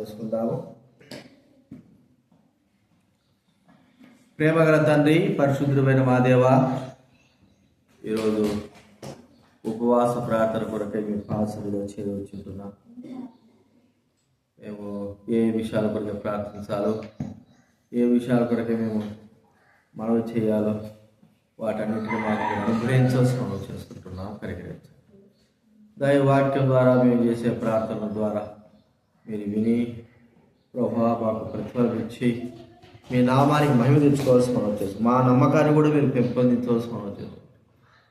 చేసుకుందాము. ప్రేమగల తండ్రి, పరిశుద్ధుడైన మా దేవ, ఈరోజు ఉపవాస ప్రార్థన కొరకై మీ పాసనలో చేరుచుంటున్నాం. మేము ఏ విషయాల కొరకై ప్రార్థించాలో, ఏ విషయాల కొరకై మేము మనవి చేయాలో వాటన్నిటిని మాకు అనుగ్రహించాల్సి మనం చేసుకుంటున్నాం. కనికరించండి. దైవవాక్యం ద్వారా మేము చేసే ప్రార్థన ద్వారా మీరు విని ప్రభా మాకు ప్రతిఫలం ఇచ్చి మీ నామానికి మహిమ తెచ్చుకోవాల్సి మనం చేస్తాం. మా నమ్మకాన్ని కూడా మీరు పెంపొందించవలసి మనం చేస్తాం.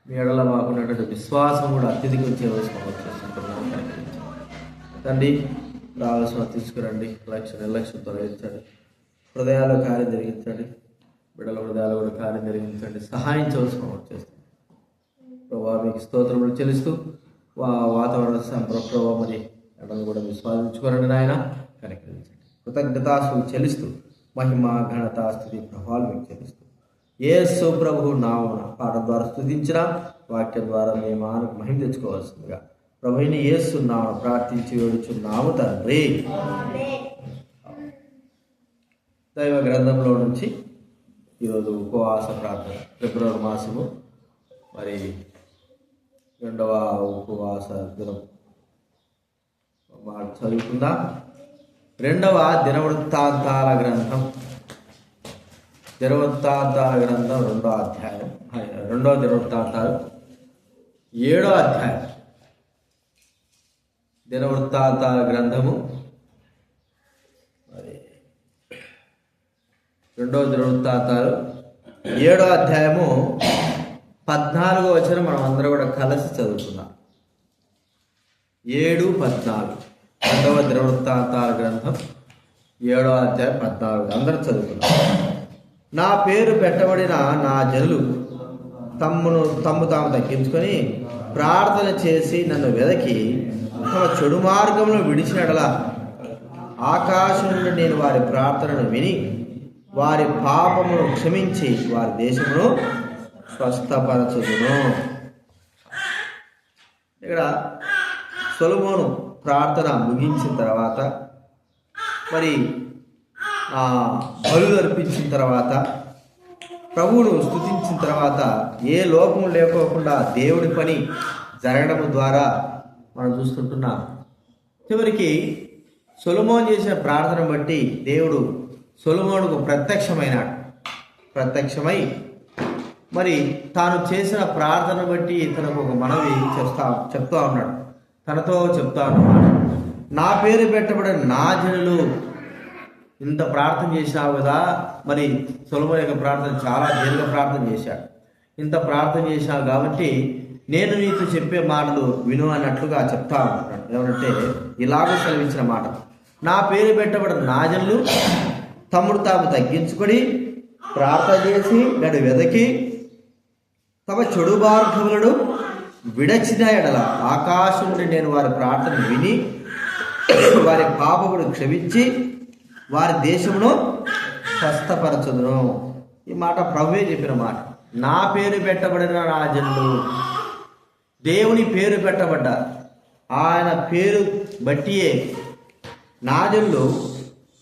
మీ ఎడల మాకున్నటువంటి విశ్వాసం కూడా అత్యధికం చేయవలసి మనం చేసుకుంటున్నాం. తండ్రి, రావాల్సిన తీసుకురండి, నిర్లక్ష్యం తొలగించండి, హృదయాల్లో కార్యం జరిగించండి, బిడ్డల హృదయాలు కూడా కార్యం జరిగించండి, సహాయం చేయవలసి మనం చేస్తాం. ప్రభావ మీకు స్తోత్రములు చెల్లిస్తూ వాతావరణ ప్రభావ మరి ఎడలు కూడా విశ్వాసించుకోరండి నాయన. కనికరించండి. కృతజ్ఞతాస్తులు చెల్లిస్తూ మహిమ ఘనత స్తుతి ప్రభావాలు మీకు చెల్లిస్తూ యేసు ప్రభువు నామమున పాఠం ద్వారా స్తుతించిన వాక్యం ద్వారా మేము మహిమ తెచ్చుకోవాల్సిందిగా ప్రభువుని యేసు నామమున ప్రార్థించి వేడుచున్నాము తండ్రి. దైవ గ్రంథంలో నుంచి ఈరోజు ఉపవాస ప్రార్థన, ఫిబ్రవరి మాసము మరి 2వ ఉపవాస దినం మాట చదువుకుందాం. 2వ దినవృత్తాంతాల గ్రంథం 2వ అధ్యాయం, 2వ దినవృత్తాంతాలు 7వ అధ్యాయం. దినవృత్తాంతాల గ్రంథము మరి 2వ దినవృత్తాంతాలు 7వ అధ్యాయము 14వ వచనం మనం అందరూ కూడా కలిసి చదువుతున్నాం. 7-14 2వ దినవృత్తాంతాల గ్రంథం 7వ అధ్యాయం 14 అందరూ చదువుతున్నాం. నా పేరు పెట్టబడిన నా జనులు తమ్ము తాము తగ్గించుకొని ప్రార్థన చేసి నన్ను వెదకి తమ చెడు మార్గంలో విడిచినడలా ఆకాశం నుండి నేను వారి ప్రార్థనను విని వారి పాపమును క్షమించి వారి దేశమును స్వస్థపరచుదును. ఇక్కడ సొలొమోను ప్రార్థన ముగించిన తర్వాత మరి బలులు అర్పించిన తర్వాత ప్రభువును స్తుతించిన తర్వాత ఏ లోపము లేకోకుండా దేవుడి పని జరగడం ద్వారా మనం చూస్తుంటున్నాం. చివరికి సొలొమోను చేసిన ప్రార్థన బట్టి దేవుడు సొలొమోనుకు ప్రత్యక్షమై మరి తాను చేసిన ప్రార్థన బట్టి తనకు ఒక మనవి చెప్తా ఉన్నాడు. తనతో చెప్తా ఉన్నాడు, నా పేరు పెట్టబడిన నా జనులు ఇంత ప్రార్థన చేసినావు కదా. మరి సొలొమోను యొక్క ప్రార్థన చాలా దీర్ఘ ప్రార్థన చేశాడు. ఇంత ప్రార్థన చేశావు కాబట్టి నేను నీతో చెప్పే మాటలు విను అన్నట్లుగా చెప్తా ఉన్నాడు. ఏమంటే ఇలాగూ సెలవించిన మాట, నా పేరు పెట్టబడిన నా జనులు తమ్ముడు తాము తగ్గించుకొని ప్రార్థన చేసి నన్ను వెదకి తమ చెడు మార్గములను విడచిన ఎడల ఆకాశం నుండి నేను వారి ప్రార్థన విని వారి పాపమును క్షమించి వారి దేశమును స్వస్థపరచుదును. ఈ మాట ప్రభువే చెప్పిన మాట. నా పేరు పెట్టబడిన నా జనులు, దేవుని పేరు పెట్టబడ్డారు. ఆయన పేరు బట్టియే నా జనులు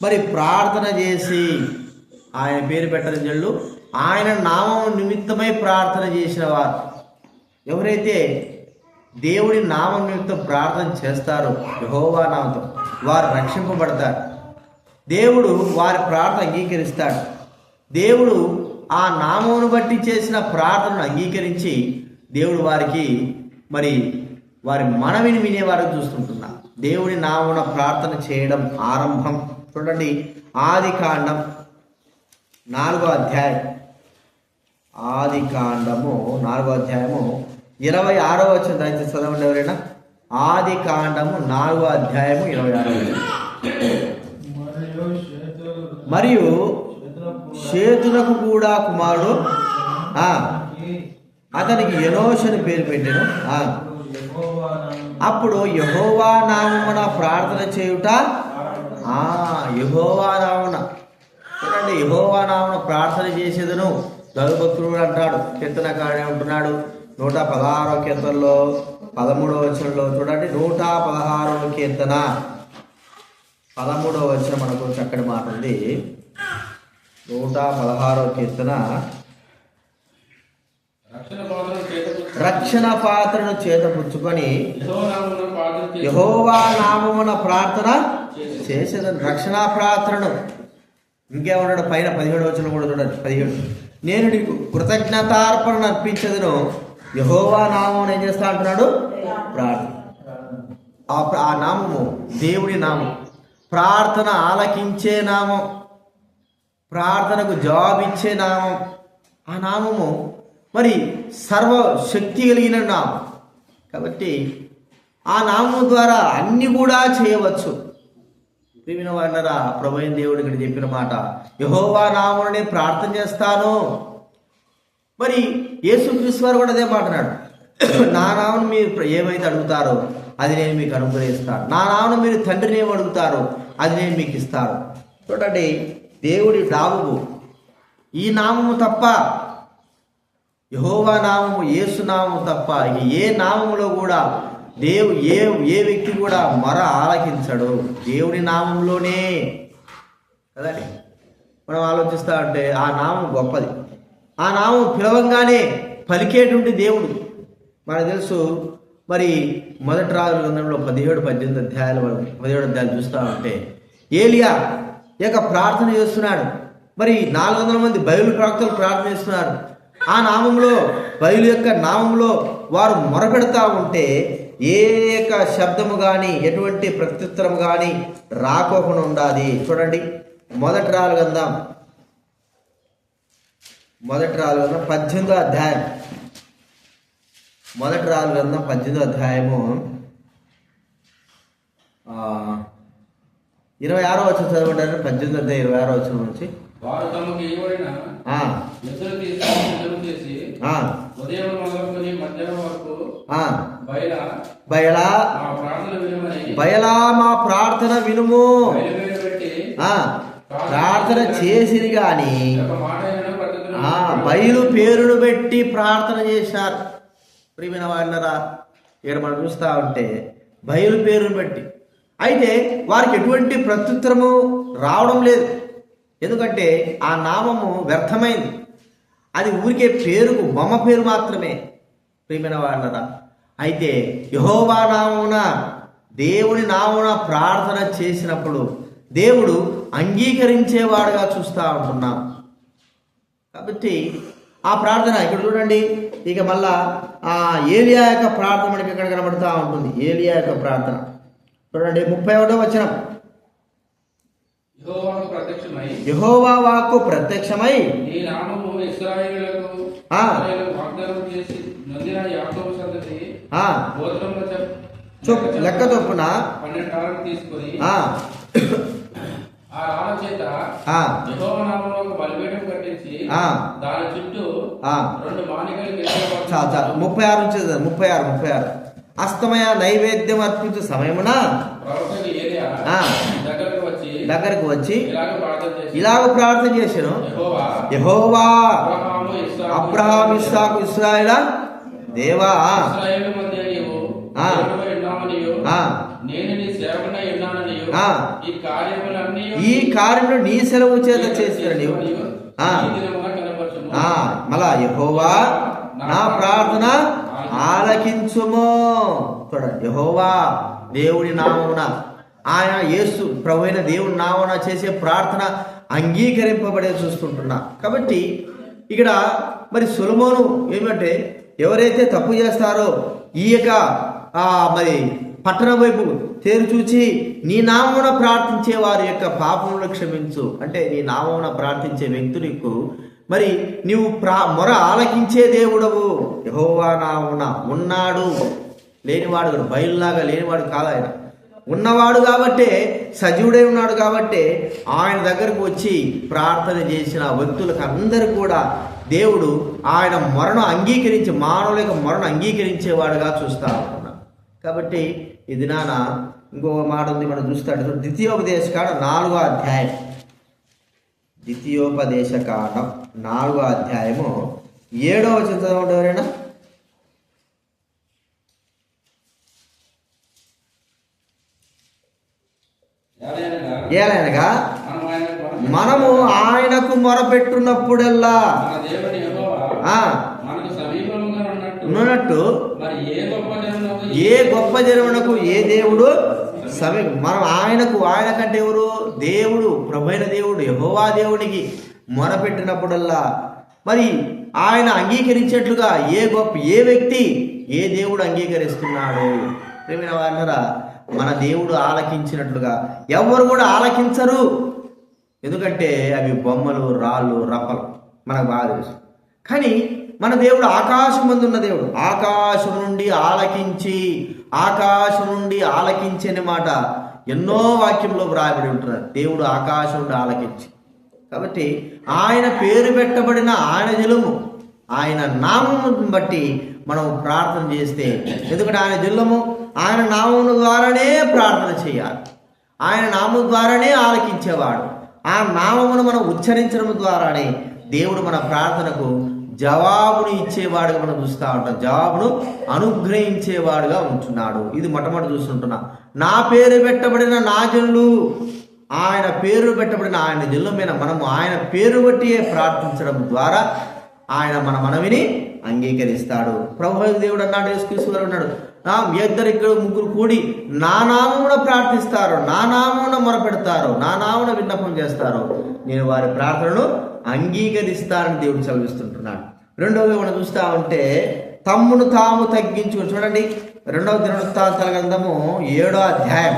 మరి ప్రార్థన చేసి, ఆయన పేరు పెట్టని జనులు ఆయన నామం నిమిత్తమై ప్రార్థన చేసిన వారు. ఎవరైతే దేవుడి నామం నిమిత్తం ప్రార్థన చేస్తారో యెహోవా నామంతో వారు రక్షింపబడతారు. దేవుడు వారి ప్రార్థన అంగీకరిస్తాడు. దేవుడు ఆ నామమును బట్టి చేసిన ప్రార్థనను అంగీకరించి దేవుడు వారికి మరి వారి మనవిని వినేవారు చూస్తుంటున్నా. దేవుడి నామమున ప్రార్థన చేయడం ఆరంభం. చూడండి, ఆదికాండం 4వ అధ్యాయం, ఆదికాండము 4వ అధ్యాయము 26వ వచనం దయచేసి చదవండి ఎవరైనా. ఆదికాండము 4వ అధ్యాయము 26వ వచనం. మరియు షేతునకు కూడా కుమారుడు అతనికి ఎనోష్ అని పేరు పెట్టాను. అప్పుడు యెహోవా నామమున ప్రార్థన చేయుట, యెహోవా నామమున చూడండి, యెహోవా నామమున ప్రార్థన చేసేదను దైవభక్తుడు అంటాడు. కీర్తనకారుడు అంటున్నాడు 116వ కీర్తనలో 13వ వచనంలో చూడండి, 116వ కీర్తన 13వ వచనం మనకు చక్కటి మాట ఉంది. 116వ కీర్తన. రక్షణ పాత్రను చేతపుచ్చుకొని యెహోవా నామమున ప్రార్థన చేసేదని. రక్షణ పాత్రను ఇంకేమన్నాడు పైన 17వ వచనం కూడా చూడండి. 17 నేను నీకు కృతజ్ఞతార్పణ అర్పించదును, యెహోవా నామమును ఏం చేస్తా అంటున్నాడు? ప్రార్థన. ఆ నామము దేవుడి నామం, ప్రార్థన ఆలకించే నామం, ప్రార్థనకు జవాబిచ్చే నామం. ఆ నామము మరి సర్వశక్తి కలిగిన నామం కాబట్టి ఆ నామం ద్వారా అన్ని కూడా చేయవచ్చు. ప్రియమైన వారలారా, ప్రభువైన దేవుడు ఇక్కడ చెప్పిన మాట, యెహోవా నామమునే ప్రార్థన చేస్తాను. మరి యేసుక్రీస్తు వారు కూడా అదే మాట్లాడు, నా నామం మీరు ఏమైతే అడుగుతారో అది నేను మీకు అనుగ్రహిస్తాను, నా నామం మీరు తండ్రిని ఏమి అడుగుతారో అది నేను మీకు ఇస్తాను. చూడండి, దేవుడి నామము, ఈ నామము తప్ప, యెహోవా నామము, యేసు నామము తప్ప ఏ నామములో కూడా ఏ వ్యక్తి కూడా మొర ఆలకించడు. దేవుడి నామంలోనే కదండి. మనం ఆలోచిస్తా అంటే ఆ నామం గొప్పది. ఆ నామం పిలవంగానే పలికేటువంటి దేవుడు. మనకు తెలుసు. మరి మొదటి రాజుల గ్రంథంలో 17-18 అధ్యాయాలు 17 అధ్యాయాలు చూస్తూ ఉంటే ఏలియా ప్రార్థన చేస్తున్నాడు. మరి 400 మంది బయలు ప్రవక్తలు ప్రార్థన చేస్తున్నారు. ఆ నామంలో, బయలు యొక్క నామంలో వారు మొరపెడతా ఉంటే శబ్దము కానీ ఎటువంటి ప్రత్యుత్తరం కానీ రాకోకుండా ఉండాలి. చూడండి, మొదటి రాజుల గ్రంథం 18వ అధ్యాయం, మొదటి రాజుల గ్రంథం 18వ అధ్యాయము 26వ వచనం చదవండి. 18వ అధ్యాయం 26వ వచనం నుంచి. వారు తమకు ఇవ్వబడిన ఎద్దులు తీసి ఉదయం మొదలుకొని మధ్యాహ్నం వరకు బయలా మా ప్రార్థన వినుము, ప్రార్థన చేసిరి గాని బయలు పేరును పెట్టి ప్రార్థన చేశారు. ప్రియమైన వాళ్ళరా, ఇక్కడ మనం చూస్తా ఉంటే బయలు పేరును బట్టి, అయితే వారికి ఎటువంటి ప్రత్యుత్తరము రావడం లేదు. ఎందుకంటే ఆ నామము వ్యర్థమైంది. అది ఊరికే పేరుకు బొమ్మ పేరు మాత్రమే. ప్రియమైన వాళ్ళరా, అయితే యెహోవా నామమున, దేవుని నామమున ప్రార్థన చేసినప్పుడు దేవుడు అంగీకరించేవాడుగా చూస్తూ ఉంటున్నాం. కాబట్టి ఆ ప్రార్థన ఇక్కడ చూడండి. ఇక మళ్ళా ఏలియా యొక్క ప్రార్థన మనకి ఇక్కడ కనబడుతూ ఉంటుంది. ఏలియా యొక్క ప్రార్థన చూడండి, 31వ వచనం. యెహోవా వాక్కు ప్రత్యక్షమై లెక్క చొప్పున 12 టాలెంట్లు తీసుకొని ఆ రాళ్ళ చేత యెహోవా నామములో ఒక బలిపీఠం కట్టించి దాని చుట్టూ 2 మానికలు 36 అస్తమయ నైవేద్యం అర్పించు సమయమున దగ్గరకు వచ్చి ఇలాగ ప్రార్థన చేశాను, యెహోవా అబ్రహాము ఇస్సాకు ఇశ్రాయేలు దేవా, ఈ కార్యములు నీ సెలవు చేత చేసిన నీవు. మళ్ళా యెహోవా నా ప్రార్థన ఆలకించుము. చూడండి, యెహోవా దేవుడి నామమున, ఆయన యేసు ప్రభు అయిన దేవుడి నామమున చేసే ప్రార్థన అంగీకరింపబడే చూస్తుంటున్నా. కాబట్టి ఇక్కడ మరి సొలొమోను ఏమంటే, ఎవరైతే తప్పు చేస్తారో ఈ యొక్క మరి పట్టణం వైపు తేరు చూచి నీ నామమున ప్రార్థించే వారి యొక్క పాపములను క్షమించు అంటే, నీ నామమున ప్రార్థించే వ్యక్తులకు మరి నీవు మొర ఆలకించే దేవుడవు. యెహోవా నామమున ఉన్నాడు, లేనివాడు బయలులాగా లేనివాడు కాదు. ఆయన ఉన్నవాడు కాబట్టే, సజీవుడై ఉన్నాడు కాబట్టే ఆయన దగ్గరకు వచ్చి ప్రార్థన చేసిన వ్యక్తులకు అందరూ కూడా దేవుడు ఆయన మొరను అంగీకరించి, మానవుల యొక్క మొరను అంగీకరించేవాడుగా చూస్తా ఉన్నాం. కాబట్టి ఈ దినాన ఇంకొక మాట ఉంది, మనం చూస్తాడు. ద్వితీయోపదేశకాండం 4వ అధ్యాయం, ద్వితీయోపదేశకాండం 4వ అధ్యాయము 7వ వచనం చదవండి ఎవరైనా. ఏలనగా మనము ఆయనకు మొరపెట్టున్నప్పుడల్లా మన దేవుని యెహోవా మనకు సమీపంగా ఉన్నట్టు మరి ఏ గొప్ప జనమునకు ఏ దేవుడు మనం ఆయన కంటే ఎవరు? దేవుడు, ప్రభువైన దేవుడు యెహోవా దేవునికి మొరపెట్టినప్పుడల్లా మరి ఆయన అంగీకరించేట్లుగా ఏ వ్యక్తి ఏ దేవుడు అంగీకరిస్తున్నాడు? ప్రియమైన వారలారా, మన దేవుడు ఆలకించినట్లుగా ఎవరు కూడా ఆలకించరు. ఎందుకంటే అవి బొమ్మలు, రాళ్ళు, రప్పలు మనకు బాగా తెలుసు. కానీ మన దేవుడు ఆకాశం ముందు ఉన్న దేవుడు. ఆకాశం నుండి ఆలకించి అనే మాట ఎన్నో వాక్యంలో వ్రాయబడి ఉంటున్నారు. దేవుడు ఆకాశం నుండి ఆలకించి. కాబట్టి ఆయన పేరు పెట్టబడిన ఆయన జలము, ఆయన నామం బట్టి మనం ప్రార్థన చేస్తే, ఎందుకంటే ఆయన జల్లము, ఆయన నామం ద్వారానే ప్రార్థన చేయాలి. ఆయన నామం ద్వారానే ఆలకించేవాడు. ఆ నామమును మనం ఉచ్చరించడం ద్వారానే దేవుడు మన ప్రార్థనకు జవాబును ఇచ్చేవాడుగా మనం చూస్తూ ఉంటాం. జవాబును అనుగ్రహించేవాడుగా ఉంటున్నాడు. ఇది మొట్టమొదటి చూస్తుంటున్నాం. నా పేరు పెట్టబడిన నా జనులు, ఆయన పేరు పెట్టబడిన ఆయన జనుల మీద మనము ఆయన పేరు బట్టి ప్రార్థించడం ద్వారా ఆయన మన మనవిని అంగీకరిస్తాడు. ప్రభువైన దేవుడు అన్నాడు, యేసుక్రీస్తు వారు అన్నాడు, ఇద్దరు ముగ్గురు కూడి నా నామమున ప్రార్థిస్తారు, నా నామమున మొరపెడతారు, నా నామమున విన్నపం చేస్తారు, నేను వారి ప్రార్థనను అంగీకరిస్తానని దేవుడు చదివిస్తుంటున్నాడు. రెండవది మనం చూస్తూ ఉంటే తమ్మును తాము తగ్గించుకుని, చూడండి 2వ దినవృత్తాంతాల గ్రంథము 7వ అధ్యాయం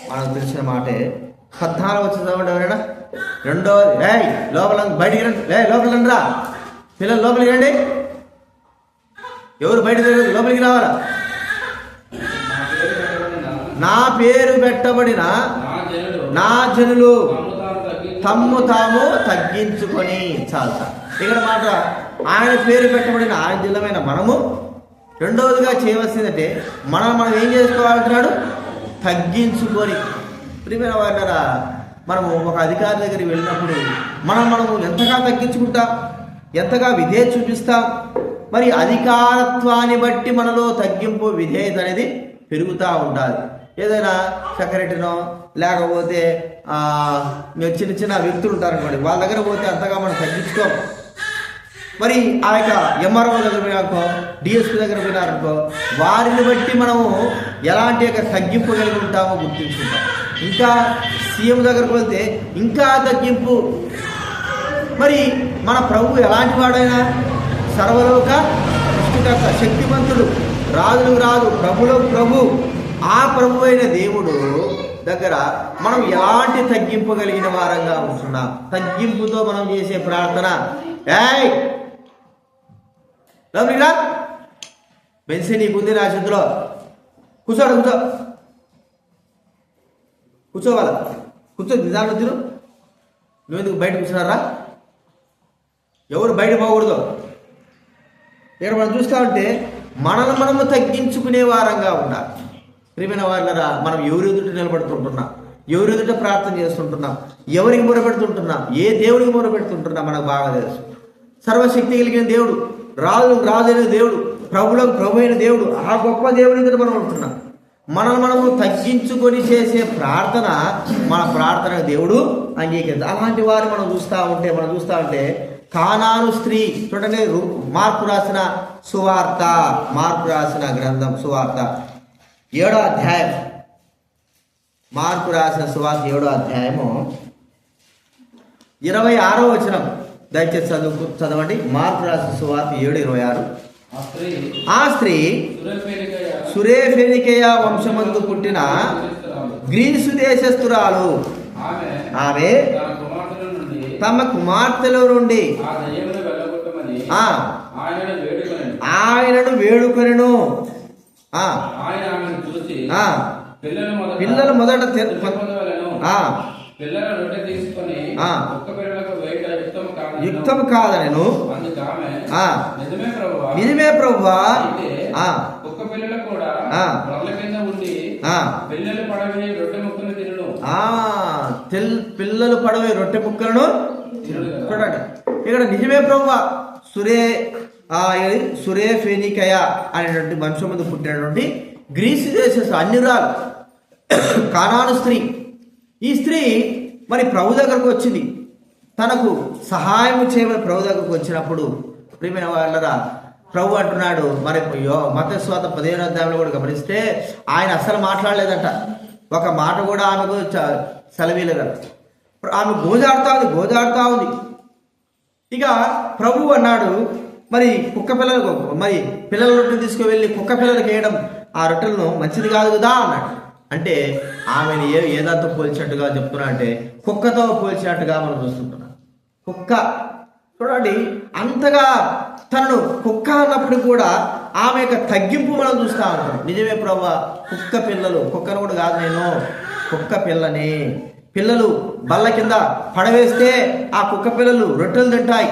మనకు తెలిసిన మాటే. 14 వచ్చిన ఎవరైనా లోపల బయటికి రండి, లోపలికి రండి రా పిల్లలు, లోపలికి రండి. ఎవరు బయట లోపలికి రావాలా? నా పేరు పెట్టబడిన నా జనులు తమ్ము తాము తగ్గించుకొని. చాలు ఇక్కడ మాట ఆయన పేరు పెట్టబడిన ఆయన జిల్లమైన మనము రెండవదిగా చేయవలసిందంటే మనం ఏం చేసుకోవాలంటున్నాడు? తగ్గించుకొని. ప్రియమైన వారలారా, మనము ఒక అధికారి దగ్గరికి వెళ్ళినప్పుడు మనము ఎంతగా తగ్గించుకుంటాం, ఎంతగా విధేయత చూపిస్తాం. మరి అధికారత్వాన్ని బట్టి మనలో తగ్గింపు, విధేయత అనేది పెరుగుతూ ఉంటుంది. ఏదైనా సెక్రటరీనో లేకపోతే చిన్న చిన్న వ్యక్తులు ఉంటారనుకోండి, వాళ్ళ దగ్గర పోతే అంతగా మనం తగ్గించుకోం. మరి ఆ యొక్క ఎంఆర్ఓ దగ్గర పోయినారనుకో, డిఎస్పీ దగ్గర పోయినారనుకో, వారిని బట్టి మనము ఎలాంటి యొక్క తగ్గింపు కలిగి ఉంటామో గుర్తించుకుంటాం. ఇంకా సీఎం దగ్గరకు వెళ్తే ఇంకా తగ్గింపు. మరి మన ప్రభు ఎలాంటి వాడైనా సర్వలోక సృష్టికర్త, శక్తివంతుడు, రాజులకు రాజు, ప్రభులకు ప్రభు, ఆ ప్రభు అయిన దేవుడు దగ్గర మనం ఎలాంటి తగ్గింపు కలిగిన వారంగా ఉంటున్నాం. తగ్గింపుతో మనం చేసే ప్రార్థన, లోపలికి బెన్సీ నీకుంది నా చేతిలో, కూర్చోవాలా, నిదానం తిను. నువ్వెందుకు బయట కూర్చున్నారా? ఎవరు బయట పోకూడదు. ఇక్కడ మనం చూస్తూ ఉంటే మనము తగ్గించుకునే వారంగా ఉండాలి. ప్రియమైన వారులారా, మనం ఎవరి ఎదుట నిలబడుతుంటున్నాం, ఎవరి ఎదుట ప్రార్థన చేస్తుంటున్నాం, ఎవరికి మొరపెడుతుంటున్నాం, ఏ దేవుడికి మొరపెడుతుంటున్నాం మనకు బాగా తెలుసు. సర్వశక్తి కలిగిన దేవుడు, రాజులకు రాజు అయిన దేవుడు, ప్రభులకు ప్రభు అయిన దేవుడు, ఆ గొప్ప దేవుని ఎదుట మనం ఉంటున్నాం. మనము తగ్గించుకొని చేసే ప్రార్థన, మన ప్రార్థన దేవుడు అంగీకరిస్తాడు. అలాంటి వారు మనం చూస్తూ ఉంటే కానాను స్త్రీ, చూడండి, మార్కు రాసిన గ్రంథం సువార్త 7వ అధ్యాయం, మార్కు రాసిన సువార్త 7వ అధ్యాయము 26వ వచనం దయచేసి చదవండి. మార్కు రాసిన సువార్త 7:26. ఆ స్త్రీ సురేఫెనికేయ వంశమందు పుట్టిన గ్రీసు దేశస్థురాలు. ఆమె తమ కుమార్తెల నుండి ఆయనను వేడుకొనెను. పిల్లలు మొదట యుక్తం కాదనెను. నిజమే ప్రభువా, పిల్లలు పడవే రొట్టె ముక్కలను చూడండి. ఇక్కడ నిజమే ప్రభువా, సురేఫెనికయ అనేటువంటి వంశం మీద పుట్టినటువంటి గ్రీసు దేశ అన్యురాలు కానాను స్త్రీ ఈ స్త్రీ మరి ప్రభు దగ్గరకు వచ్చింది, తనకు సహాయం చేయమని ప్రభు దగ్గరకు వచ్చినప్పుడు ప్రియమైన వాళ్ళరా ప్రభు అంటున్నాడు. మరి మత్తయి సువార్త 15వ అధ్యాయంలో కూడా గమనిస్తే ఆయన అస్సలు మాట్లాడలేదంట, ఒక మాట కూడా ఆమెకు సెలవీలేదంట. ఆమె గోజాడుతా ఉంది. ఇక ప్రభు అన్నాడు, మరి కుక్క పిల్లలకు మరి పిల్లల రొట్టెలు తీసుకువెళ్ళి కుక్క పిల్లలకి వేయడం ఆ రొట్టెలను మంచిది కాదు కదా అన్నాడు. అంటే ఆమెను ఏదాంతో పోల్చినట్టుగా చెప్తున్నా అంటే కుక్కతో పోల్చినట్టుగా మనం చూస్తుంటున్నాం. కుక్క చూడండి, అంతగా తనను కుక్క అన్నప్పుడు కూడా ఆమె యొక్క తగ్గింపు మనం చూస్తా ఉంటాం. నిజమే ప్రభు, కుక్క పిల్లలు, కుక్కను కూడా కాదు నేను, కుక్క పిల్లని, పిల్లలు బల్ల కింద పడవేస్తే ఆ కుక్క పిల్లలు రొట్టెలు తింటాయి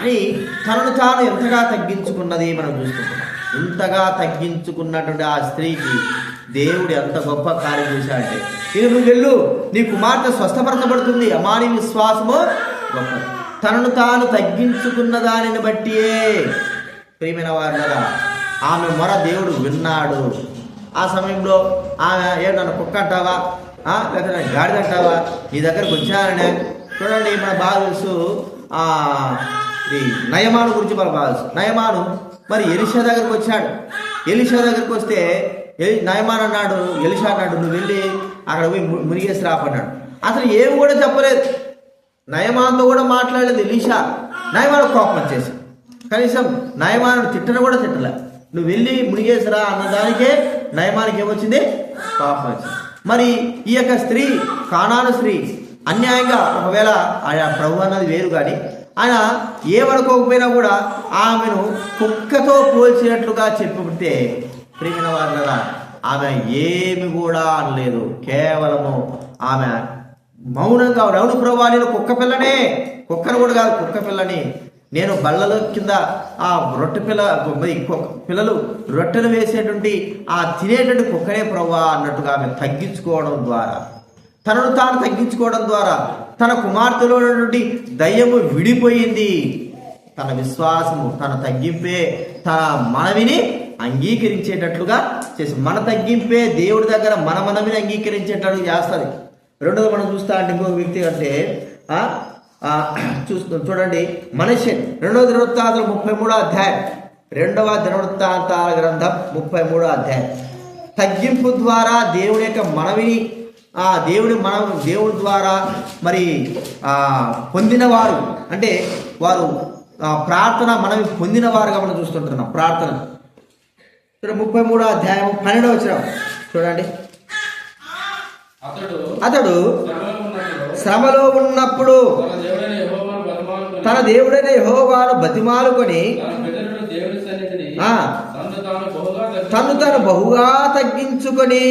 అని తనను తాను ఎంతగా తగ్గించుకున్నది మనం చూస్తున్నాం. ఇంతగా తగ్గించుకున్నటువంటి ఆ స్త్రీకి దేవుడు ఎంత గొప్ప కార్యం చేశాడంటే, ఇక నువ్వు వెళ్ళు, నీ కుమార్తె స్వస్థపరచబడుతుంది, అమాని విశ్వాసము గొప్ప. తనను తాను తగ్గించుకున్న దానిని బట్టియే ప్రియమైన వారులారా ఆమె మొర దేవుడు విన్నాడు. ఆ సమయంలో ఆమె నన్ను కుక్క అంటావా, లేకపోతే గాడిద అంటావా, నీ దగ్గరకు వచ్చాననే. చూడండి, మన బాగా తెలుసు ఈ నయమాను గురించి మనకు బాగా తెలుసు. నయమాను మరి ఎలీషా దగ్గరకు వచ్చాడు. ఎలీషా దగ్గరకు వస్తే నయమాన్ అన్నాడు, ఎలీషా అన్నాడు, నువ్వు వెళ్ళి అక్కడ పోయి మునిగేసి రాపన్నాడు. అసలు ఏమి కూడా చెప్పలేదు, నయమాన్తో కూడా మాట్లాడలేదు ఎలీషా. నయమాను కోపం వచ్చేసి కనీసం నయమాను తిట్టను కూడా తిట్టలే. నువ్వు వెళ్ళి మునిగేసిరా అన్నదానికే నయమానికి ఏమొచ్చింది, కోపం వచ్చింది. మరి ఈ యొక్క స్త్రీ, కానాను స్త్రీ అన్యాయంగా, ఒకవేళ ఆయన ప్రభు అన్నది వేరు కానీ ఆయన ఏమనుకోకపోయినా కూడా ఆమెను కుక్కతో పోల్చినట్లుగా చెప్పితే ప్రియమైన వారులారా ఆమె ఏమి కూడా అనలేదు. కేవలము ఆమె మౌనంగా, రౌడు ప్రభు నేను కుక్క పిల్లనే, కుక్కను కూడా కాదు కుక్క పిల్లని, నేను బళ్ళల కింద ఆ రొట్టె పిల్లలు రొట్టెలు వేసేటువంటి ఆ తినేటువంటి కుక్కనే ప్రభు అన్నట్టుగా ఆమె తగ్గించుకోవడం ద్వారా, తనను తాను తగ్గించుకోవడం ద్వారా తన కుమార్తెలో ఉన్నటువంటి దయ్యము విడిపోయింది. తన విశ్వాసము, తన తగ్గింపే తన మనవిని అంగీకరించేటట్లుగా చేసి, మన తగ్గింపే దేవుడి దగ్గర మన మనవిని అంగీకరించేటట్టు చేస్తుంది. రెండోది మనం చూస్తా అంటే ఇంకొక వ్యక్తి అంటే చూడండి, మనిషి 2వ దినవృత్తాంతాలు 33వ అధ్యాయం, 2వ దినవృత్తాంతాల గ్రంథం 33వ అధ్యాయం. తగ్గింపు ద్వారా దేవుని యొక్క మనవిని దేవుడి ద్వారా మరి పొందినవారు, అంటే వారు ప్రార్థన మనవి పొందిన వారుగా మనం చూస్తుంటున్నాం. ప్రార్థన 33వ అధ్యాయం 12వ వచనం చూడండి. అతడు శ్రమలో ఉన్నప్పుడు తన దేవుడైన యెహోవాను బతిమాలుకొని తను తాను బహుగా తగ్గించుకొని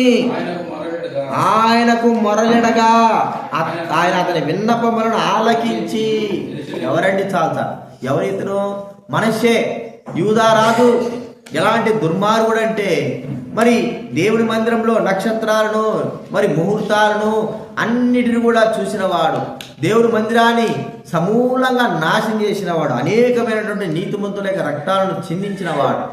ఆయనకు మొరలిడగా ఆయన అతని విన్నపములను ఆలకించి, ఎవరండి చాల్తా, ఎవరితను? మనష్షే, యూదా రాజు. ఎలాంటి దుర్మార్గుడు అంటే మరి దేవుని మందిరంలో నక్షత్రాలను మరి ముహూర్తాలను అన్నిటిని కూడా చూసినవాడు, దేవుని మందిరాన్ని సమూలంగా నాశనం చేసినవాడు, అనేకమైనటువంటి నీతిమంతుల యొక్క రక్తాలను చిందించినవాడు.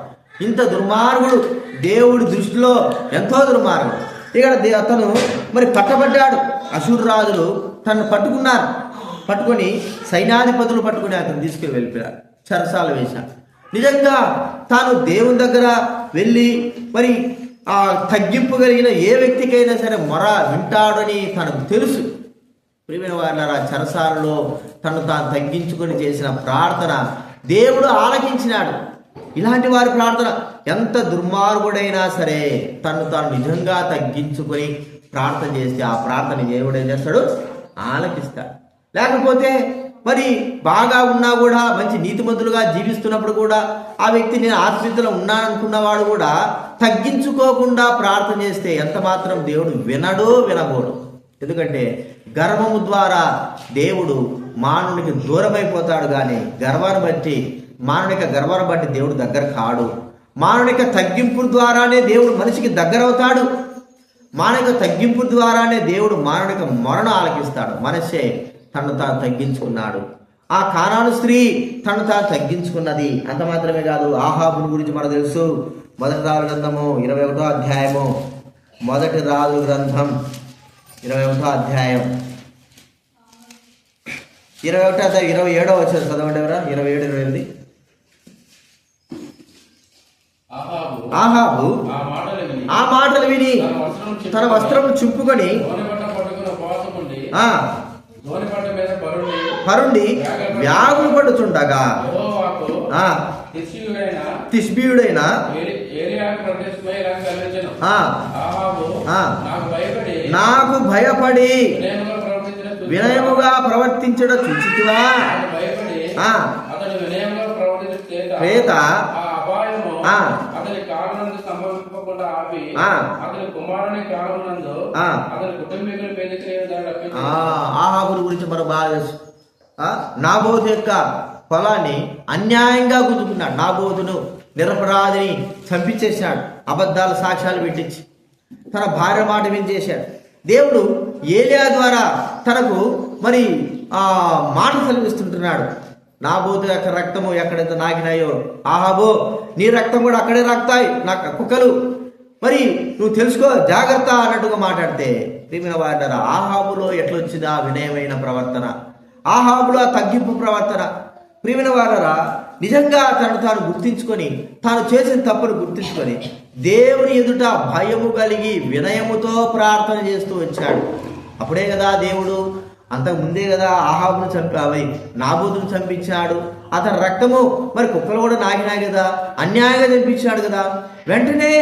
ఇంత దుర్మార్గుడు దేవుడి దృష్టిలో ఎంతో దుర్మార్గుడు. ఇక్కడ అతను మరి పట్టబడ్డాడు. అశూరు రాజులు తను పట్టుకున్నారు, పట్టుకొని సైన్యాధిపతులు పట్టుకుని అతను తీసుకుని వెళ్ళిపోయారు, చెరసాల వేశారు. నిజంగా తాను దేవుని దగ్గర వెళ్ళి మరి ఆ తగ్గింపు కలిగిన ఏ వ్యక్తికైనా సరే మొర వింటాడని తనకు తెలుసు. ప్రియమైన వారులారా, చెరసాలలో తను తాను తగ్గించుకొని చేసిన ప్రార్థన దేవుడు ఆలకించినాడు. ఇలాంటి వారి ప్రార్థన, ఎంత దుర్మార్గుడైనా సరే తను తాను నిజంగా తగ్గించుకొని ప్రార్థన చేస్తే ఆ ప్రార్థన దేవుడు ఏం చేస్తాడు, ఆలకిస్తాడు. లేకపోతే మరి బాగా ఉన్నా కూడా, మంచి నీతిమంతులుగా జీవిస్తున్నప్పుడు కూడా ఆ వ్యక్తి నేను ఆత్మీయతలో ఉన్నాననుకున్నవాడు కూడా తగ్గించుకోకుండా ప్రార్థన చేస్తే ఎంత మాత్రం దేవుడు వినబోడు. ఎందుకంటే గర్వము ద్వారా దేవుడు మానవునికి దూరమైపోతాడు, కానీ మానవునిక గర్వాన్ని బట్టి దేవుడు దగ్గర కాడు. మానవునిక తగ్గింపు ద్వారానే దేవుడు మనిషికి దగ్గర అవుతాడు. మానవిక తగ్గింపు ద్వారానే దేవుడు మానవునిక మరణ ఆలకిస్తాడు. మనిషే తను తాను తగ్గించుకున్నాడు. ఆ కానాను స్త్రీ తను తాను తగ్గించుకున్నది. అంత మాత్రమే కాదు, ఆహాబుని గురించి మనకు తెలుసు. మొదటి రాజుల గ్రంథము 21వ అధ్యాయము, మొదటి రాజుల గ్రంథం 21వ అధ్యాయం 27వ వచనం చదవండి ఎవరా. 27, 28. ఆహాబు ఆ మాటలు విని తన వస్త్రము చింపుకొని పరుండి వ్యాగులు పడుచుండగా తిష్బీయుడైన నాకు భయపడి వినయముగా ప్రవర్తించడ చూచితివా. ప్రేత ఆహాబుని గురించి మనం బాగా తెలుసు. నాబోతు యొక్క పొలాన్ని అన్యాయంగా గుంజుకున్నాడు. నాబోతును నిరపరాధిని చంపించేశాడు, అబద్ధాల సాక్ష్యాలు పెట్టించి తన భార్య మాట వినిచేశాడు. దేవుడు ఏలియా ద్వారా తనకు మరి మాట సెలవిస్తుంటున్నాడు. నాబోతు యొక్క రక్తము ఎక్కడైతే నాకినాయో ఆహాబో నీ రక్తం కూడా అక్కడే రాకుతాయి నా కుక్కలు, మరి నువ్వు తెలుసుకో జాగ్రత్త అన్నట్టుగా మాట్లాడితే ప్రియమైన వారంటారా, ఆహాబులో ఎట్లొచ్చింది ఆ వినయమైన ప్రవర్తన, ఆహాబులో ఆ తగ్గింపు ప్రవర్తన. ప్రియమైన వారరా, నిజంగా తను తాను గుర్తించుకొని తాను చేసిన తప్పును గుర్తించుకొని దేవుని ఎదుట భయము కలిగి వినయముతో ప్రార్థన చేస్తూ వచ్చాడు. అప్పుడే కదా దేవుడు అంతకు ముందే కదా ఆహాబును చంపి నాబోతును చంపించాడు. అతని రక్తము మరి కుక్కలు కూడా నాకినాయి కదా, అన్యాయంగా చంపించాడు కదా. వెంటనే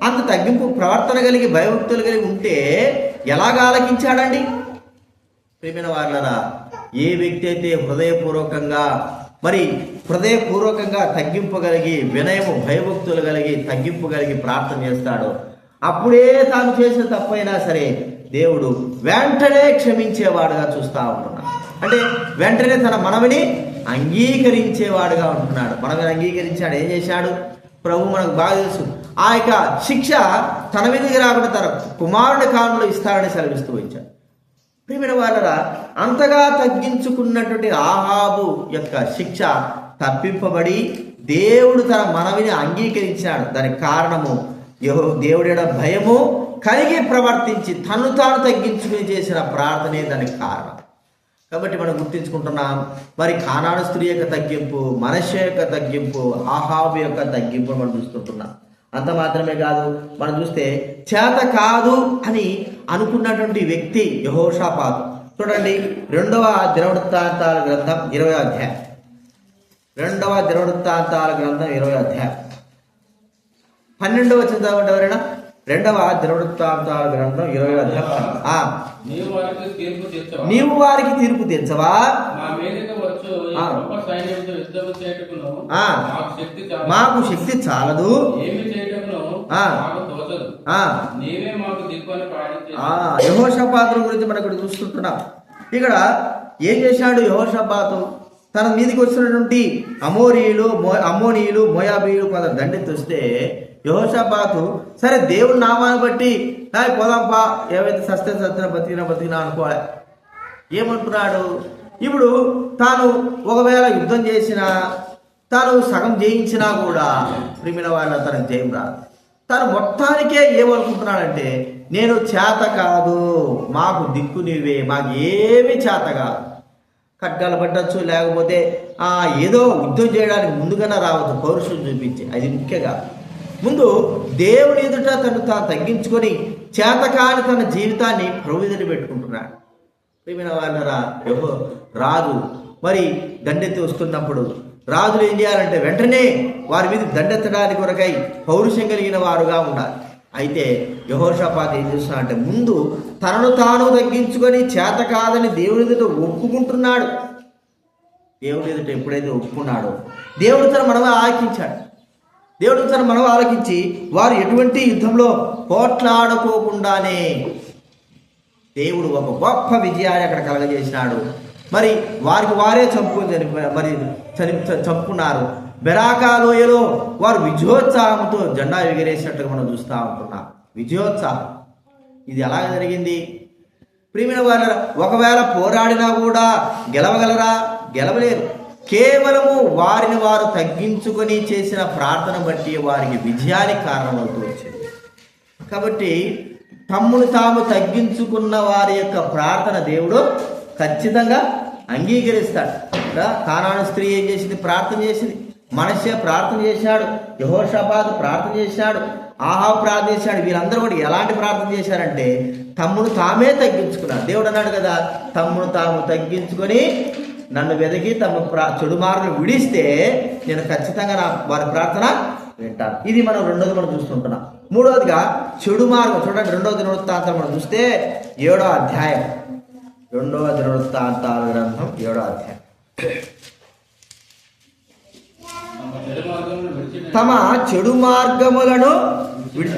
అంత తగ్గింపు ప్రవర్తన కలిగి భయభక్తులు కలిగి ఉంటే ఎలాగా ఆలకించాడండి. ప్రియమైన వారలారా, ఏ వ్యక్తి అయితే హృదయపూర్వకంగా తగ్గింపు కలిగి వినయము భయభక్తులు కలిగి తగ్గింపు కలిగి ప్రార్థన చేస్తాడో అప్పుడే తాను చేసిన తప్పైనా సరే దేవుడు వెంటనే క్షమించేవాడుగా చూస్తూ ఉంటున్నాడు. అంటే వెంటనే తన మనవిని అంగీకరించేవాడుగా ఉంటున్నాడు. మనవిని అంగీకరించాడు. ఏం చేశాడు? ప్రభు మనకు బాగా తెలుసు, ఆ యొక్క శిక్ష తన మీదకి రాకుండా తన కుమారుడి కాలంలో ఇస్తాడని సెలవిస్తూ వచ్చాడు. ప్రియమైన వారరా, అంతగా తగ్గించుకున్నటువంటి ఆహాబు యొక్క శిక్ష తప్పింపబడి దేవుడు తన మనవిని అంగీకరించాడు. దానికి కారణము దేవుడి భయము కలిగి ప్రవర్తించి తను తాను తగ్గించుకుని చేసిన ప్రార్థనే దానికి కారణం. కాబట్టి మనం గుర్తించుకుంటున్నాం, మరి కానాను స్త్రీ యొక్క తగ్గింపు, మనష్య యొక్క తగ్గింపు, ఆహాబు యొక్క తగ్గింపు మనం చూస్తుంటున్నాం. అంత మాత్రమే కాదు, మనం చూస్తే చేత కాదు అని అనుకున్నటువంటి వ్యక్తి యెహోషాపాతు. చూడండి, 2వ దినవృత్తాంతాల గ్రంథం 20వ అధ్యాయం. 2వ దినవృత్తాంతాల గ్రంథం 20వ అధ్యాయం 12వ వచనం చదవండి ఎవరైనా. 2వ దినవృత్తాంతాల గ్రంథం 20వ అధ్యాయం. నీవు వారికి తీర్పు తీర్చవా, మాకు శక్తి చాలదు, యెహోషాపాతు గురించి మనం ఇక్కడ చూస్తుంటున్నాం. ఇక్కడ ఏం చేశాడు యెహోషాపాతు? తన మీదకి వచ్చినటువంటి అమ్మోనీయులు మోయాబీయులు కొంత దండెత్తి వస్తే యెహోషాపాతు సరే దేవుని నామాన్ని బట్టి పోదాంపా, ఏవైతే సత్యం బతికినా అనుకోవాలి. ఏమంటున్నాడు? ఇప్పుడు తాను ఒకవేళ యుద్ధం చేసినా, తాను సగం జయించినా కూడా ప్రియమైన వాళ్ళ తనకు జయం రాదు. తను మొత్తానికే ఏమనుకుంటున్నాడంటే, నేను చేత కాదు, మాకు దిక్కు నీవే, మాకు ఏమీ చేత కాదు. ఖడ్గాలు పట్టచ్చు, లేకపోతే ఏదో యుద్ధం చేయడానికి ముందుగానే రావచ్చు, పౌరుషం చూపించి, అది ముఖ్యంగా ముందు దేవుని ఎదుట తను తాను తగ్గించుకొని చేతకాని తన జీవితాన్ని ప్రభు ఎదుట పెట్టుకుంటున్నాడు. ప్రియమైన వాళ్ళరా, రాజు మరి దండెత్తి వస్తున్నప్పుడు రాజులు ఏం చేయాలంటే వెంటనే వారి మీద దండెత్తడానికి కొరకై పౌరుషం కలిగిన వారుగా ఉండాలి. అయితే యెహోషాపాతు ఏం చేస్తున్నాడంటే ముందు తనను తాను తగ్గించుకొని చేత కాదని దేవుని ఎదుట ఒప్పుకుంటున్నాడు. దేవుని ఎదుట ఎప్పుడైతే ఒప్పుకున్నాడో దేవుడు తన మనవి ఆలకించాడు. దేవుడు తన మనవి ఆలకించి వారు ఎటువంటి యుద్ధంలో పోట్లాడుకోకుండానే దేవుడు ఒక గొప్ప విజయాన్ని అక్కడ కలగజేసినాడు. మరి వారికి వారే చంపుకున్నారు. బెరాకా లోయలో వారు విజయోత్సాహంతో జెండా ఎగిరేసినట్టుగా మనం చూస్తూ ఉంటున్నాం. విజయోత్సాహం ఇది ఎలాగ జరిగింది? ప్రియమైన వారు ఒకవేళ పోరాడినా కూడా గెలవగలరా? గెలవలేరు. కేవలము వారిని వారు తగ్గించుకొని చేసిన ప్రార్థన బట్టి వారికి విజయానికి కారణమవుతూ వచ్చింది. కాబట్టి తమ్మును తాము తగ్గించుకున్న వారి యొక్క ప్రార్థన దేవుడు ఖచ్చితంగా అంగీకరిస్తాడు. కానాను స్త్రీ ఏం చేసింది? ప్రార్థన చేసింది. మనష్య ప్రార్థన చేశాడు, యెహోషాపాతు ప్రార్థన చేశాడు, ఆహాబు ప్రార్థన చేశాడు. వీళ్ళందరూ కూడా ఎలాంటి ప్రార్థన చేశారంటే తమ్మును తామే తగ్గించుకున్నారు. దేవుడు అన్నాడు కదా, తమ్మును తాము తగ్గించుకొని నన్ను వెతికి తమ చెడు మార్గం విడిస్తే నేను ఖచ్చితంగా వారి ప్రార్థన వింటాను. ఇది మనం రెండోది మనం చూస్తుంటున్నాం. మూడవదిగా చెడు మార్గం చూడండి. రెండవ దినవృత్తాంతం మనం చూస్తే 7వ అధ్యాయం, 2వ దినవృత్తాంతాల గ్రంథం 7వ అధ్యాయం. తమ చెడు మార్గములను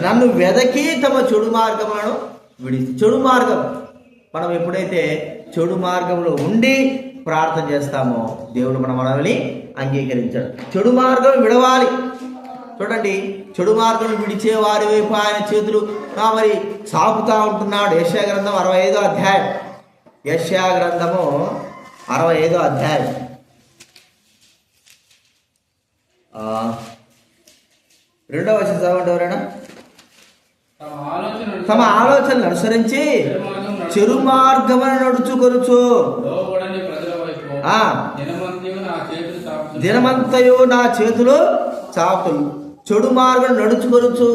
నన్ను వెదకి తమ చెడు మార్గములను విడిచి. చెడు మార్గం మనం ఎప్పుడైతే చెడు మార్గంలో ఉండి ప్రార్థన చేస్తామో దేవుడు మన మనల్ని అంగీకరించాడు. చెడు మార్గం విడవాలి. చూడండి, చెడు మార్గం విడిచే వారి వైపు ఆయన చేతులు మరి సాపుతా ఉంటున్నాడు. యెషయా గ్రంథం 65వ అధ్యాయం. యెషయా గ్రంథము 65వ అధ్యాయం 2వ వచనం చదవండి ఎవరైనా. తమ ఆలోచనలు అనుసరించి చెడు మార్గమును నడుచుకొనుచు దినమంతయు నా చేతులు చాపులు. చెడు మార్గం నడుచుకొనుచు.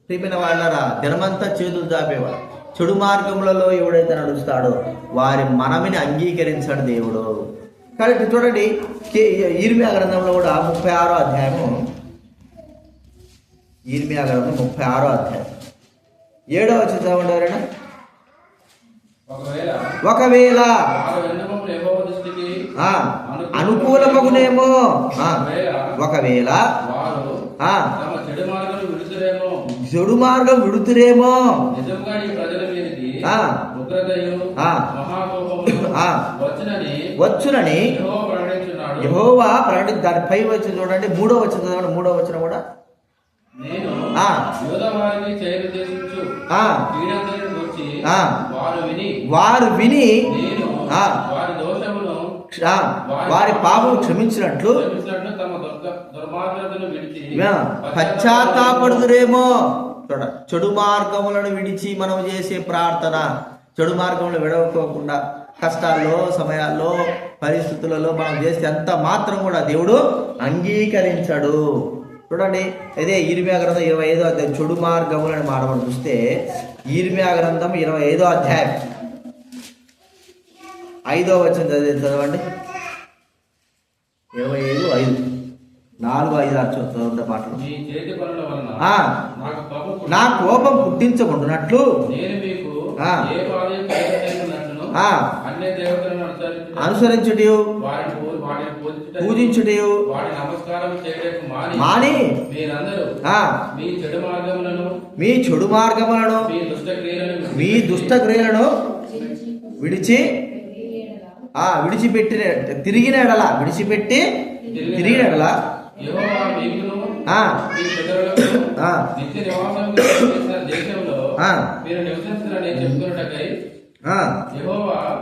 ప్రియమైన వాళ్ళరా, దినమంతా చేతులు చాపేవాడు. చెడు మార్గములలో ఎవడైతే నడుస్తాడో వారి మనమిని అంగీకరించాడు దేవుడు. కాబట్టి చూడండి, ఇర్మియా గ్రంథంలో కూడా 36వ అధ్యాయము, ఇర్మియా గ్రంథం 36వ అధ్యాయం 7వ వచనం చదవండి ఎవరైనా. ఒకవేళ అనుకూలమగునేమో, ఒకవేళ చెడు మార్గం విడుతురేమో, వచ్చునని యెహోవా ప్రకటించి. దానిపై వచ్చి చూడండి 3వ వచనం చదవండి. 3వ వచనం కూడా వారు విని వారి పాపం క్షమించినట్లు పశ్చాత్తాపడుదురేమో. చెడు మార్గములను విడిచి మనం చేసే ప్రార్థన, చెడు మార్గంలో విడవకోకుండా కష్టాల్లో, సమయాల్లో, పరిస్థితులలో మనం చేస్తే అంత మాత్రం కూడా దేవుడు అంగీకరించడు. చూడండి, అదే ఇర్మియా గ్రంథం 25వ అధ్యాయం చెడు మార్గములను మనం చూస్తే ఇర్మియా గ్రంథం 25వ అధ్యాయం 5వ వచనం చదవండి. 25:5 4, 5, 6 చదవండి మాటలు. నా కోపం పుట్టించకుండానట్లు అనుసరించుట పూజించుట మాని మీ చెడు మార్గములను మీ దుష్ట క్రియలను విడిచిపెట్టిన తిరిగిన ఎడల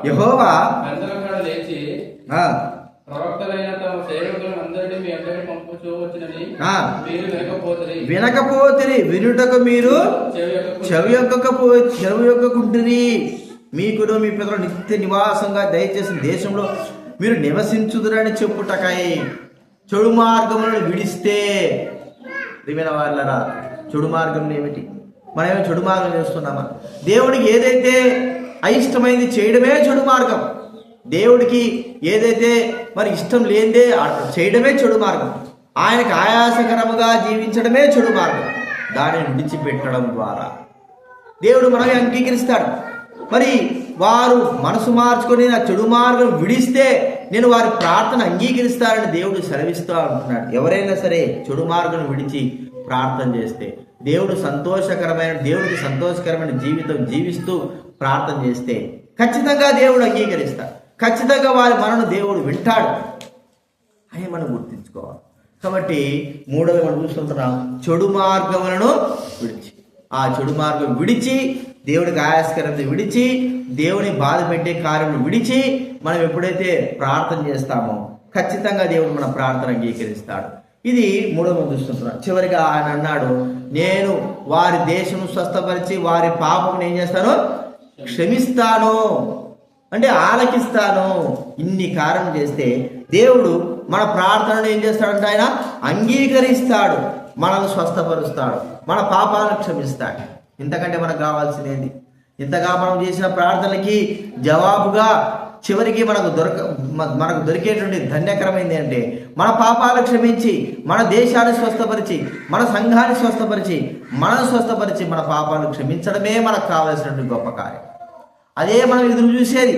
యెహోవా వినకపోతిరి, వినుటకు మీరు చెవియొక్కకుంటిరి. మీకును మీ పితరులు నిత్య నివాసంగా దయచేసిన దేశంలో మీరు నివసించుదురని చెప్పుటకై చెడు మార్గములను విడిస్తే. ప్రియమైన వాళ్ళరా, చెడు మార్గం ఏమిటి? మనమేమో చెడు మార్గం చేస్తున్నామా? దేవుడికి ఏదైతే అయిష్టమైంది చేయడమే చెడు మార్గం. దేవుడికి ఏదైతే మరి ఇష్టం లేదే చేయడమే చెడు మార్గం. ఆయనకు ఆయాసకరముగా జీవించడమే చెడు మార్గం. దానిని విడిచిపెట్టడం ద్వారా దేవుడు మనల్ని అంగీకరిస్తాడు. మరి వారు మనసు మార్చుకొని నా చెడు మార్గం విడిస్తే నేను వారి ప్రార్థన అంగీకరిస్తారని దేవుడు సెలవిస్తూ ఉంటున్నాడు. ఎవరైనా సరే చెడు మార్గం విడిచి ప్రార్థన చేస్తే, దేవుడికి సంతోషకరమైన జీవితం జీవిస్తూ ప్రార్థన చేస్తే ఖచ్చితంగా దేవుడు అంగీకరిస్తాడు. ఖచ్చితంగా వారి మనను దేవుడు వింటాడు అని మనం గుర్తించుకోవాలి. కాబట్టి మూడోది మనం చూస్తుంటున్నాం, చెడు మార్గములను విడిచి. ఆ చెడు మార్గం విడిచి, దేవుడికి ఆయాస్కరంగా విడిచి, దేవుని బాధ పెట్టే కార్యం విడిచి మనం ఎప్పుడైతే ప్రార్థన చేస్తామో ఖచ్చితంగా దేవుడు మన ప్రార్థన అంగీకరిస్తాడు. ఇది మూడవ చూస్తున్నాం. చివరిగా ఆయన అన్నాడు, నేను వారి దేశం స్వస్థపరిచి వారి పాపం ఏం చేస్తాను, క్షమిస్తాను, అంటే ఆలకిస్తాను. ఇన్ని కారణం చేస్తే దేవుడు మన ప్రార్థనను ఏం చేస్తాడంటే ఆయన అంగీకరిస్తాడు, మనల్ని స్వస్థపరుస్తాడు, మన పాపాలను క్షమిస్తాడు. ఇంతకంటే మనకు కావాల్సిందేంటి? ఇంతగా మనం చేసిన ప్రార్థనలకి జవాబుగా చివరికి మనకు దొరికేటువంటి ధన్యకరమైంది అంటే మన పాపాలు క్షమించి, మన దేశాన్ని స్వస్థపరిచి, మన సంఘాన్ని స్వస్థపరిచి, మనల్ని స్వస్థపరిచి మన పాపాలు క్షమించడమే మనకు కావలసినటువంటి గొప్ప కార్యం. అదే మనం ఎదురు చూసేది.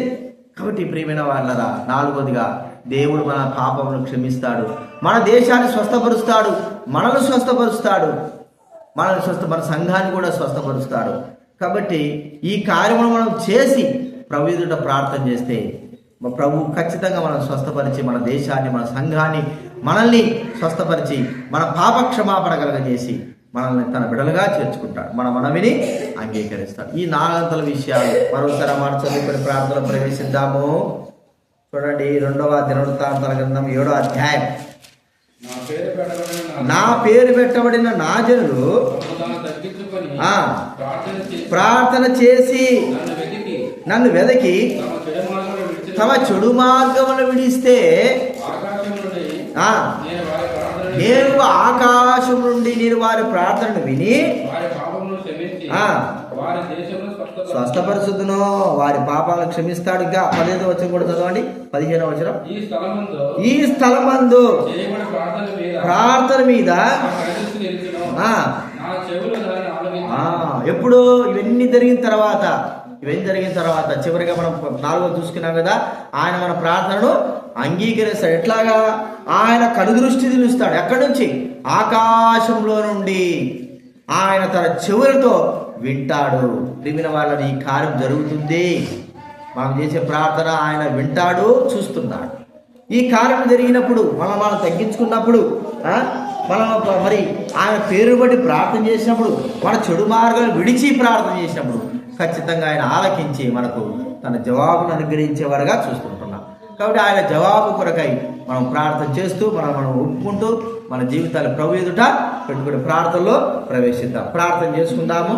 కాబట్టి ప్రియమైన వాళ్ళరా, నాలుగోదిగా దేవుడు మన పాపములను క్షమిస్తాడు, మన దేశాన్ని స్వస్థపరుస్తాడు, మనల్ని స్వస్థపరుస్తాడు, మన సంఘాన్ని కూడా స్వస్థపరుస్తాడు. కాబట్టి ఈ కార్యమును మనం చేసి ప్రభు ఎదుట ప్రార్థన చేస్తే ప్రభు ఖచ్చితంగా మనం స్వస్థపరిచి, మన దేశాన్ని, మన సంఘాన్ని, మనల్ని స్వస్థపరిచి, మన పాప క్షమాపణ కలగజేసి మనల్ని తన బిడ్డలుగా చేర్చుకుంటాడు, మన మనవిని అంగీకరిస్తాడు. ఈ నాలుగంతల విషయాలు మరోసారి మాట చదువుకొని ప్రార్థనలో ప్రవేశిద్దాము. చూడండి, 2వ దినవృత్తాంతాల గ్రంథం 7వ అధ్యాయం. నా పేరు పెట్టబడిన నా జనులు ప్రార్థన చేసి నన్ను వెదకి తమ చెడు మార్గమును విడిస్తే నేను ఆకాశం నుండి నేను వారి ప్రార్థనను విని స్వస్థపరుచుదును, వారి పాపాలను క్షమిస్తాడు. ఇంకా 15వ వచనం కూడా చదవండి, 15వ వచనం. ఈ స్థలమందు ప్రార్థన మీద ఎప్పుడు ఇవన్నీ జరిగిన తర్వాత చివరిగా మనం 4వ చూసుకున్నాం కదా, ఆయన మన ప్రార్థనను అంగీకరిస్తాడు. ఎట్లాగా? ఆయన కనుదృష్టి నిలుస్తాడు. ఎక్కడి నుంచి? ఆకాశంలో నుండి ఆయన తన చెవులతో వింటాడు. ప్రియమైన వాళ్ళని ఈ కార్యం జరుగుతుంది. మనం చేసే ప్రార్థన ఆయన వింటాడు, చూస్తున్నాడు. ఈ కార్యం జరిగినప్పుడు మనం తగ్గించుకున్నప్పుడు, మనం మరి ఆయన పేరు బట్టి ప్రార్థన చేసినప్పుడు, మన చెడు మార్గాలు విడిచి ప్రార్థన చేసినప్పుడు ఖచ్చితంగా ఆయన ఆలకించి మనకు తన జవాబును అనుగ్రహించేవారుగా చూస్తుంటున్నాం. కాబట్టి ఆయన జవాబు కొరకై మనం ప్రార్థన చేస్తూ మనం ఒప్పుకుంటూ మన జీవితాలు ప్రభు ఎదుట పెట్టుకుని ప్రార్థనలో ప్రవేశిద్దాం. ప్రార్థన చేసుకుందాము.